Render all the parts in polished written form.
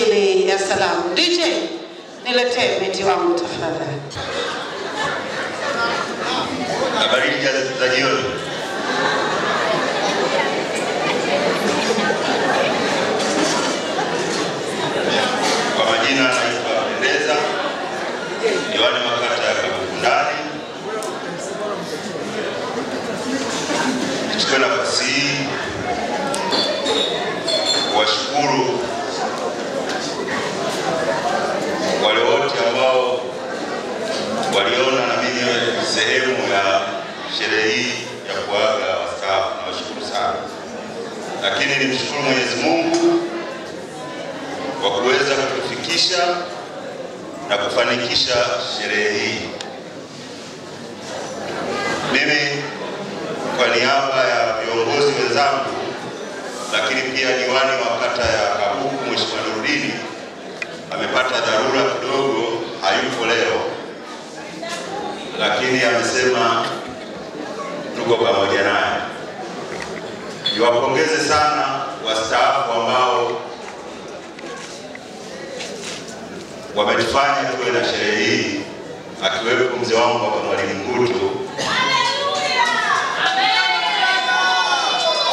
ajili ya salamu. DJ, niletee meti wangu tafadhali. Habari za jioni. Kwa majina naitwa Pendeza, diwani wa kata ya Kabukundani. Nichukue nafasi hii kuwashukuru wale wote ambao waliona na mimi sehemu ya sherehe hii ya kuaga wastaafu. Nawashukuru sana. Lakini nimshukuru Mwenyezi Mungu kwa kuweza kutufikisha na kufanikisha sherehe hii. Mimi kwa niaba ya viongozi wenzangu, lakini pia diwani wa kata ya Kabuku Mheshimiwa Nurudini amepata dharura kidogo, hayupo leo, lakini amesema tuko pamoja naye. Niwapongeze sana wastaafu ambao wametufanya tuwe na sherehe hii, akiwepo mzee wangu hapa Mwalimu Ngutu.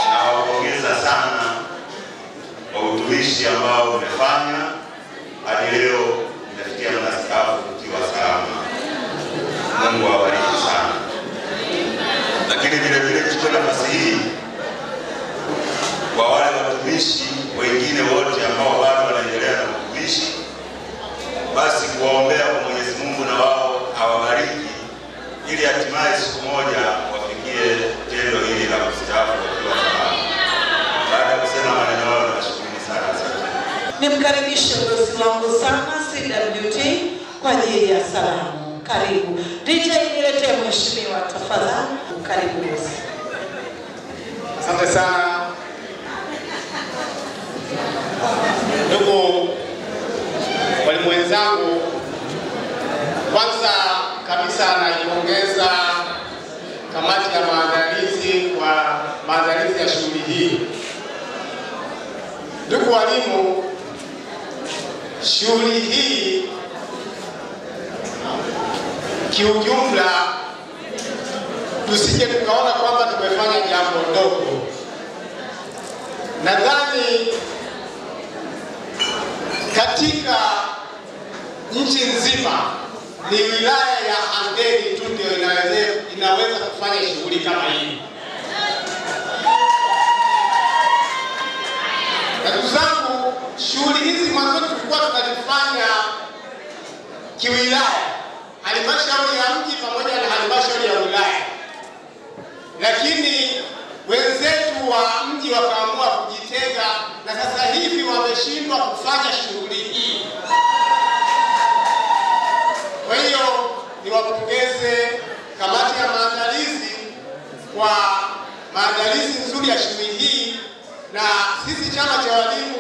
Nawapongeza sana kwa utumishi ambao umefanya hadi leo mnafikia mnastaafu mkiwa salama. Mungu awabariki sana. Lakini vile vile kuchukua nafasi hii kwa wale watumishi wengine wote ambao bado wanaendelea na utumishi, basi kuwaombea kwa Mwenyezi Mungu na wao awabariki, ili hatimaye siku moja wafikie tendo hili la kustaafu wakiwa salama. Baada ya kusema maneno hayo, nawashukuru sana. Nimkaribishe bosi wangu sana CWT kwa ajili ya salamu. Karibu. DJ, niletee mheshimiwa tafadhali. Karibu bosi. Asante sana. Ndugu walimu wenzangu, kwanza kabisa naipongeza kamati ya maandalizi kwa maandalizi ya shughuli hii. Ndugu walimu, shughuli hii kiujumla tusije tukaona kwamba tumefanya jambo dogo. Nadhani katika nchi nzima ni wilaya ya Handeni tu ndio inaweza kufanya shughuli kama hii. Ndugu zangu, shughuli hizi mwanzo tulikuwa tunazifanya kiwilaya, halmashauri ya mji pamoja na halmashauri ya wilaya, lakini wenzetu wa mji wakaamua kujitenga na sasa hivi wameshindwa kufanya shughuli hii. Kwa hiyo niwapongeze kamati ya maandalizi kwa maandalizi nzuri ya shughuli hii, na sisi chama cha walimu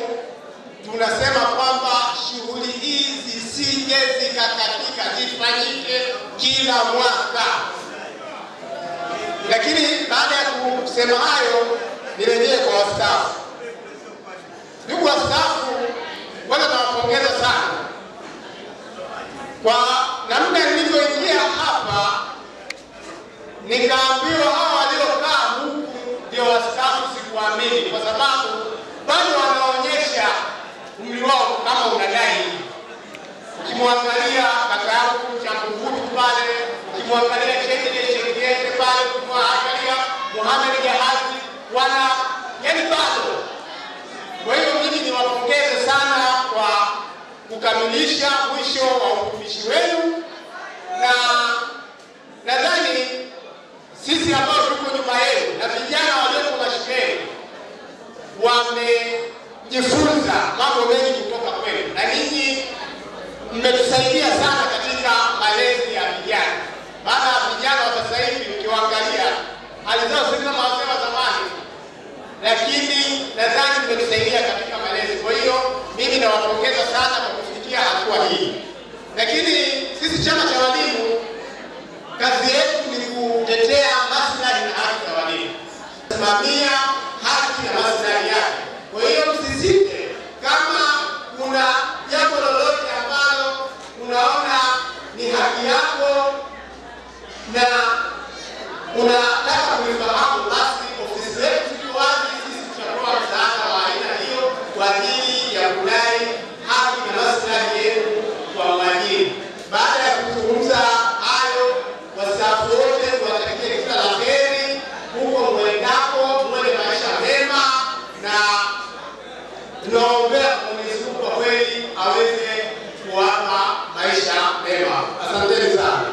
tunasema kwamba shughuli hii zisije zikakatika, zifanyike kila mwaka. Lakini baada ya kusema hayo, nirejee kwa wastaafu. Ndugu wastaafu, bwana, nawapongeza sana kwa namna nilivyoingia hapa nikaambiwa hawa waliokaa huku ndio wastaafu. Sikuamini kwa sababu bado wanaonyesha umri wao kama unadai. Ukimwangalia kaka yangu cha Mbugutu pale, ukimwangalia Chekete pale, ukimwangalia Mohamed Jahazi, yani bado. Kwa hiyo mimi niwapongeze sana kwa kukamilisha mwisho wa utumishi wenu, na nadhani sisi ambao tuko nyuma yenu na vijana walioko mashuleni wamejifunza mambo mengi kutoka kwenu, na ninyi mmetusaidia sana katika malezi ya vijana. Maana vijana wa sasa hivi ukiwaangalia hali zao si kama wazee wa zamani, lakini nadhani mmetusaidia katika malezi. Kwa hiyo mimi nawapongeza sana kwa kufikia hatua hii. Lakini sisi chama cha walimu, kazi yetu ni kutetea maslahi na haki za walimu, kusimamia haki na maslahi yake. Kwa hiyo msisite, kama kuna Tunaombea Mwenyezi Mungu kwa kweli aweze kuwapa maisha mema. Asanteni sana.